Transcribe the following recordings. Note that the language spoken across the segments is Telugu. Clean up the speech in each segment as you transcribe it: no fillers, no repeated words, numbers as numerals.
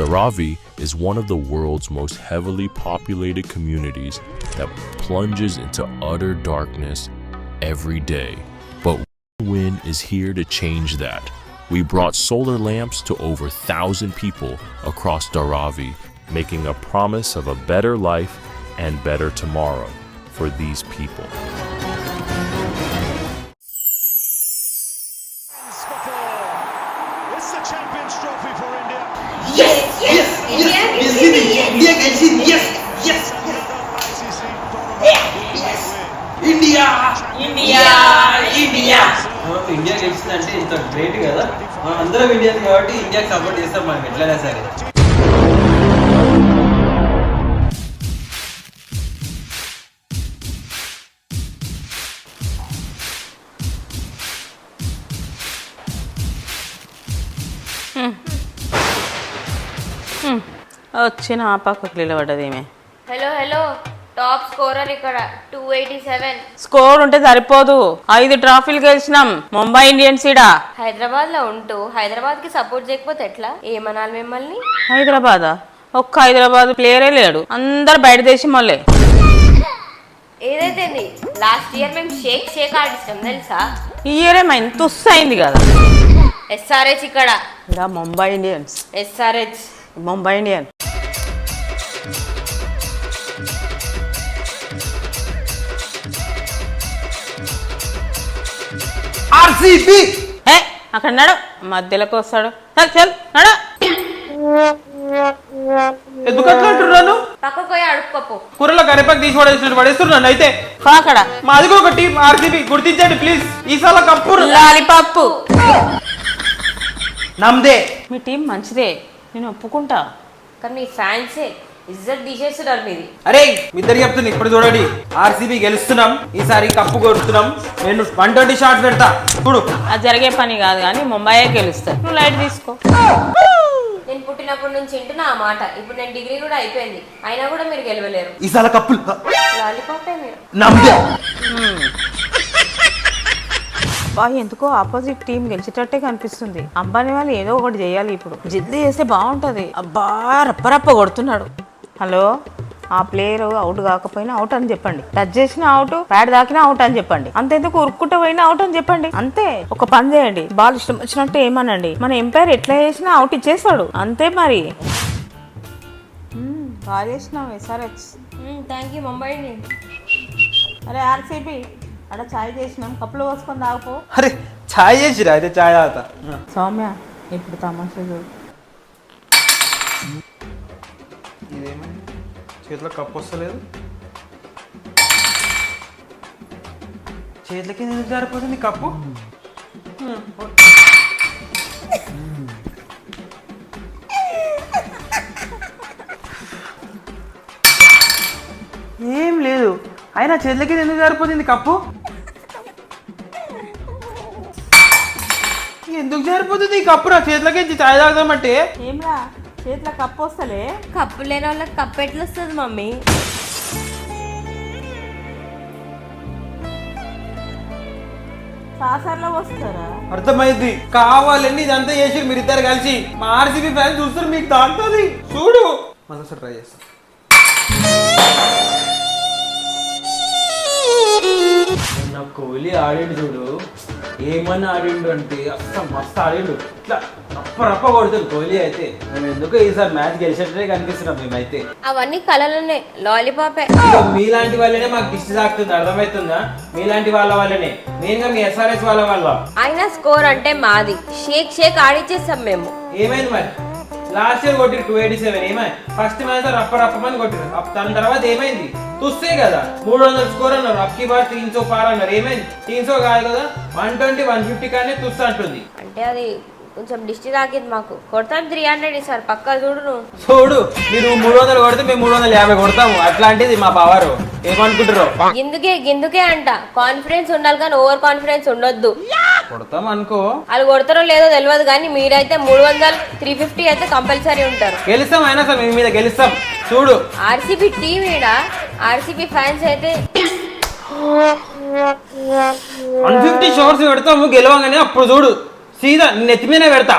Dharavi is one of the world's most heavily populated communities that plunges into utter darkness every day. But Win is here to change that. We brought solar lamps to over 1,000 people across Dharavi, making a promise of a better life and better tomorrow for these people. It's the Champions Trophy for India. Yes! India gets it! Yes! India గెలిచిందంటే ఇంత గ్రేట్ కదా. మనం అందరం ఇండియన్ కాబట్టి ఇండియాకి సపోర్ట్ చేస్తాం మనకి ఎట్లయినా సరే. వచ్చిన ఆ పక్కకు నిలబడ్డది ఈమె. హలో టాప్ స్కోరర్ ఇక్కడ 287. స్కోర్ ఉంటే సరిపోదు, 5 ట్రాఫీలు గెలిచినాం ముంబై ఇండియన్స్. ఇడా హైదరాబాద్ లో ఉంటూ హైదరాబాద్ కి సపోర్ట్ చేయకపోతే ఎట్లా? ఏమనాలి మిమ్మల్ని? హైదరాబాదా? ఒక్క హైదరాబాద్ ప్లేయరే లేడు, అందరు బయట దేశం వాళ్ళే. ఏదైతే లాస్ట్ ఇయర్ మేము షేక్ ఆడిస్తాం తెలుసా? ఈ ఇయర్ ఏమైంది? తుస్ అయింది కదా. SRH ఇక్కడ Mumbai Indians. SRH Mumbai Indian. RCB అక్కడ నడు, మధ్యలోకి వస్తాడు. చల్ నడు. ఎందుకు అట్లా అంటున్నాను? పక్కకు పోయి అడుక్కోపో. కూరలో కరివేపాకు తీసి పడేసినట్టు పడేస్తున్నాను. అయితే అక్కడ మాది కూడా ఒక టీం ఆర్సీబీ, గుర్తించండి ప్లీజ్. ఈసారి కప్పు లాలిపాప్ నమ్దే. మీ టీం మంచిదే, నేను ఒప్పుకుంటా. కానీ మీ ఫ్యాన్సే ఇజ్జత్ తీసేస్తున్నారు మీది. అరే మీ ఇద్దరు చెప్తున్నా, ఇప్పుడు చూడండి ఆర్సీబీ గెలుస్తున్నాం, ఈసారి కప్పు కొడుతున్నాం. నేను 120 షాట్స్ పెడతా చూడు. అది జరిగే పని కాదు, కానీ ముంబైయే గెలుస్తారు. నువ్వు లైట్ తీసుకో. నేను పుట్టినప్పటి నుంచి వింటున్నా ఆ మాట. ఇప్పుడు నేను డిగ్రీ కూడా అయిపోయింది, అయినా కూడా మీరు గెలవలేరు. ఈసారి కప్పులు లాలీపాపే మీరు. నమ్దే. ఎందుకో ఆపోజిట్ టీం గెలిచేటట్టే కనిపిస్తుంది. అంబానీ వాళ్ళు ఏదో ఒకటి చేయాలి ఇప్పుడు, జిద్దు చేస్తే బాగుంటది. అబ్బా రప్పరప్ప కొడుతున్నాడు. హలో, ఆ ప్లేయర్ అవుట్ కాకపోయినా అవుట్ అని చెప్పండి, టచ్ చేసిన అవుట్, ప్యాడ్ దాకినా అవుట్ అని చెప్పండి. అంతెందుకు ఉరుక్కుంటూ పోయినా అవుట్ అని చెప్పండి. అంతే. ఒక పని చేయండి, బాల్ ఇష్టం వచ్చినట్టు ఏమనండి, మన ఎంపైర్ ఎట్లా చేసినా అవుట్ ఇచ్చేస్తాడు. అంతే మరి. బాగా చేసినావు SRH. Thank you Mumbai Indians. అరే ఆర్సీబీ, అక్కడ ఛాయ్ చేసినాం, కప్పులు పోసుకొని తాగిపో. అరే ఛాయ్ చేసిరా? అయితే ఛాయ్ తాగుతా. సౌమ్య, ఇప్పుడు తమాషా చూడు. ఇదేమని చేతిలో కప్పు వస్తలేదు, చేతిలోకి ఎందుకు జారిపోతుంది కప్పు? ఏం లేదు, అయినా చేతిలోకి ఎందుకు జారిపోతుంది కప్పు? ఎందుకు జారిపోతుంది ఈ కప్పు? నా చేతిలోకి ఛాయ్ తాగుదామంటే ఏమ్రా, చేతిలో కప్పు వస్తలే? కప్పు లేని వాళ్ళకి కప్పు ఎట్లా వస్తుంది మమ్మీ? సాసర్లో వస్తారా? అర్థమైంది, కావాలండి ఇదంతా చేసి మీరు ఇద్దరు కలిసి. మా ఆర్సీబీ ఫ్యాన్స్ చూస్తారు, మీకు తాగుతుంది చూడు. మళ్ళీ ట్రై చేస్తా. కోహ్లీ ఆడిండు చూడు, ఏమన్నా ఆడిండు అంటే అసలు మస్తు ఆడిండు. ఇట్లా రప్ప కొడుతుంది కోహ్లీ అయితే. మేము ఎందుకో ఈసారి మ్యాచ్ గెలిచేటట్టే కనిపిస్తున్నాం మేమైతే. అవన్నీ కళలున్నాయి, లాలీపాపే. మీలాంటి వాళ్ళనే మాకు దిష్టి తాకుతుంది, అర్థమవుతుందా? మీలాంటి వాళ్ళ వల్లనే, మెయిన్గా మీ SRH వాళ్ళ వల్ల. అయినా స్కోర్ అంటే మాది, షేక్ ఆడిచ్చేస్తాం మేము. ఏమైంది మరి? లాస్ట్ ఇయర్ కొట్టిరు 287. ఏమైంది? ఫస్ట్ మ్యాచ్ రప్పమని కొట్టిరు. దాని తర్వాత ఏమైంది? తుస్తే కదా 300 స్కోర్ అన్నారు. అప్కి బార్ 300 పార్ అన్నారు. ఏమైంది? 300 కాదు కదా, 120 150 కానీ తుస్త అంటుంది. అంటే అది కొంచెం దిష్టి తాకింది మాకు. కొడతాం 300 సార్ పక్కా. చూడు నువ్వు చూడు, మీరు 300 కొడితే మేము 350 కొడతాము. అట్లాంటిది మా పవర్. ఏమనుకుంటారు? గిందుకే అంట కాన్ఫిడెన్స్ ఉండాలి, కానీ ఓవర్ కాన్ఫిడెన్స్ ఉండొద్దు. కొడతాం అనుకో, వాళ్ళు కొడతారో లేదో తెలియదు, కానీ మీరైతే 300 350 అయితే కంపల్సరీ ఉంటారు. గెలుస్తాం, అయినా సార్ మీ మీద గెలుస్తాం. చూడు ఆర్సీబీ టీం ఈడ, ఆర్సీబీ ఫ్యాన్స్ అయితే 150 షాట్స్ పెడతాము గెలవగానే. అప్పుడు చూడు సీదా నెత్తి మీద పెడతా.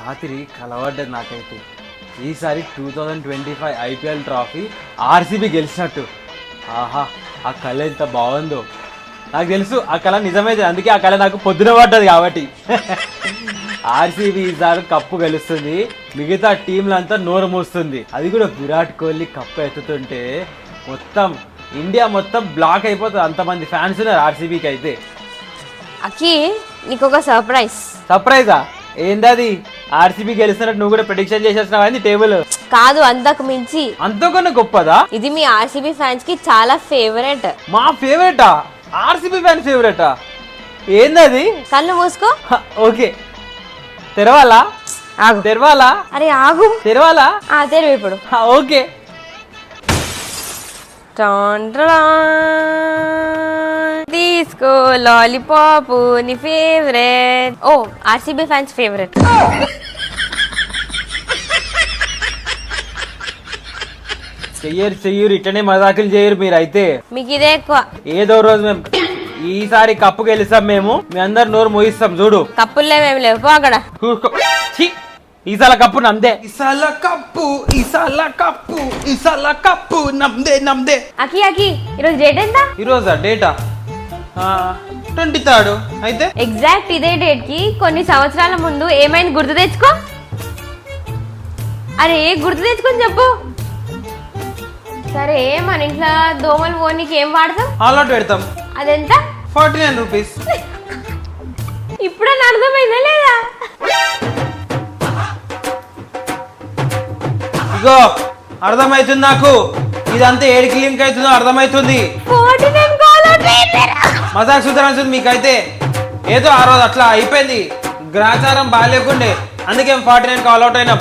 రాత్రి కలవడ్డది నాకైతే. ఈసారి 2025 IPL ట్రాఫీ ఆర్సీబీ గెలిచినట్టు. ఆహా, ఆ కళ ఎంత బాగుందో. నాకు తెలుసు ఆ కళ నిజమైతే, అందుకే ఆ కళ నాకు పొద్దున పడ్డది కాబట్టి. ఆర్సీబీ ఈసారి కప్పు గెలుస్తుంది, మిగతా టీంలంతా నోరు మూస్తుంది. అది కూడా విరాట్ కోహ్లీ కప్పు ఎత్తుతుంటే మొత్తం ఇండియా మొత్తం బ్లాక్ అయిపోతుంది. అంతమంది ఫ్యాన్స్ ఉన్నారు ఆర్సీబీకి అయితే. అకి నీకు ఒక సర్ప్రైజ్. సర్ప్రైజా? ఏందది? ఆర్సీబీ గెలుస్తున్నట్టు నువ్వు కూడా ప్రిడిక్షన్ చేసేస్తున్నావు టేబుల్? కాదు, అంతకు మించి. అంతకన్నా గొప్పదా? ఇది మీ ఆర్సీబీ ఫ్యాన్స్ కి చాలా ఫేవరెట్. మా ఫేవరెటా? RCB fan ఫేవరెటా? ఏందది? కళ్ళు మూసుకో. ఓకే, తెరవాలా? ఆగు. తెరవాలా? అరే ఆగు. తెరవాలా? తెరువు ఇప్పుడు. ఓకే. తీసుకో లాలీపాప్, నీ ఫేవరెట్. ఓ, ఆర్సీబీ ఫ్యాన్స్ ఫేవరెట్. చెయ్యరు ఇట్లనే మజాకులు చేయరు మీరు అయితే. మీకు ఇదే ఎక్కువ. ఏదో రోజు మేము ఈసారి కప్పు గెలుస్తాం, మేము మీ అందరు నోరు మోయిస్తాం చూడు. కప్పుల్లో మేము లేవు, పో అక్కడ. చూసుకో. ఛీ, ఈసాల కప్పు నమ్దే. ఇసాల కప్పు నమ్దే. అకి ఈరోజు డేట్ ఎంత? ఈరోజా డేటా? 23rd. అయితే ఎగ్జాక్ట్ ఇదే డేట్ కి కొన్ని సంవత్సరాల ముందు ఏమైంది గుర్తు తెచ్చుకో. అరే గుర్తు తెచ్చుకొని చెప్పు. సరే, మన ఇంట్లో దోమలు పోనీకి ఏం వాడతాం? ఆల్ అవుట్ పెడతాం. అదెంత? 49 రూపీస్. ఇప్పుడన్నా అర్థమైందా లేదా? ఇగో అర్థమైతుంది నాకు, ఇదంతా ఏడికి లింక్ అవుతుందో అర్థమైతుంది. 49 కాల్ అవుట్ అయిపోయారు. మజాక్ సుధరాల్సింది మీకైతే. ఏదో ఆ రోజు అట్లా అయిపోయింది, గ్రాచారం బాగాలేకుండే, అందుకే 49 కాల్ అవుట్ అయినాం.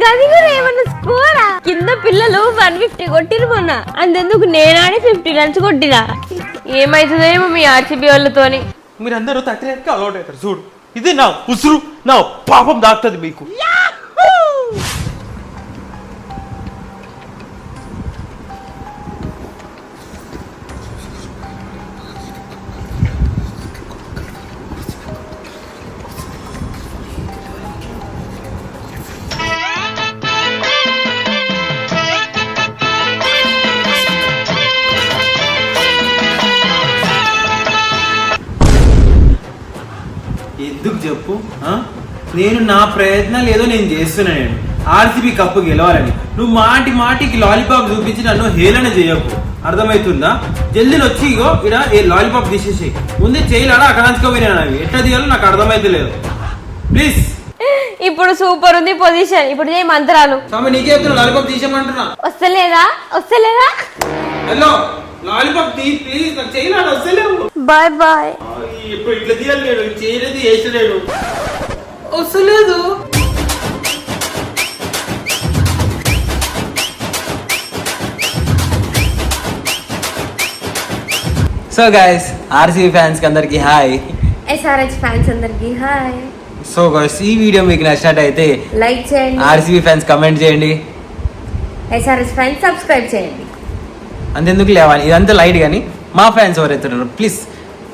గది కూడా ఏమన్నా స్కోరా? కింద పిల్లలు 150 కొట్టిరు మొన్న, అంతెందుకు నేనాడి 50 రన్స్ కొట్టినా. ఏమైతుందో ఏమో మీ ఆర్సీబీ వాళ్ళతోని. మీరందరూ 39 కాల్ అవుట్ అవుతారు చూడు. ఇది నా ఉసురు, నా పాపం దాక్తుంది మీకు. ఎందుకు చెప్పు? నేను నా ప్రయత్నాలు ఏదో నేను చేస్తున్నా. నేను ఆర్సీబీ కప్పు గెలవాలని. నువ్వు మాటికి లాలీపాప్ చూపించి నన్ను హేళన చేయకు, అర్థమవుతుందా? జల్దీ వచ్చి ఇగో ఇక్కడ లాలీపాప్ తీసేసి ముందే చేయలాడా అక్కడ అంచుకోపోయినా. అవి ఎట్లా తీయాలో నాకు అర్థమైతే లేదు. ప్లీజ్. ఇప్పుడు సూపర్ ఉంది పొజిషన్. ఇప్పుడు చేయి మంత్రాలు. స్వామి నీకే చెప్తున్నా, లాలీపాప్ తీసేయమంటున్నా. వస్తలేదా? హలో, లాలీపాప్ తీ ప్లీజ్. నాకు చేయలాడా వస్తలేవు. బాయ్. ఇప్పుడు ఇట్లా తీయాలి, నేను చేయలేదు చేసలేడు, వస్తలేదు. సో గైస్, ఆర్సీబీ ఫ్యాన్స్ కి అందరికి హాయ్. ఎస్ఆర్హెచ్ ఫ్యాన్స్ అందరికి హాయ్. సో గైస్, ఈ వీడియో మీకు నచ్చినట్టయితే లైక్ చేయండి, ఆర్సీబీ ఫ్యాన్స్ కమెంట్ చేయండి, ఎస్ఆర్హెచ్ ఫ్యాన్స్ సబ్స్క్రైబ్ చేయండి. అంతెందుకు లేవాలి, ఇదంతా లైట్ కానీ మా ఫ్యాన్స్ ఎవరైతే ఉన్నారో ప్లీజ్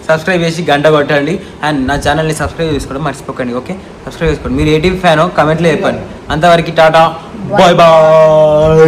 సబ్స్క్రైబ్ చేసి గంట కొట్టండి. అండ్ నా ఛానల్ని సబ్స్క్రైబ్ చేసుకోవడం మర్చిపోకండి. ఓకే, సబ్స్క్రైబ్ చేసుకోండి. మీరు ఏ టీవీ ఫ్యానో కమెంట్లో చెప్పండి. అంతవరకు టాటా, బాయ్ బాయ్.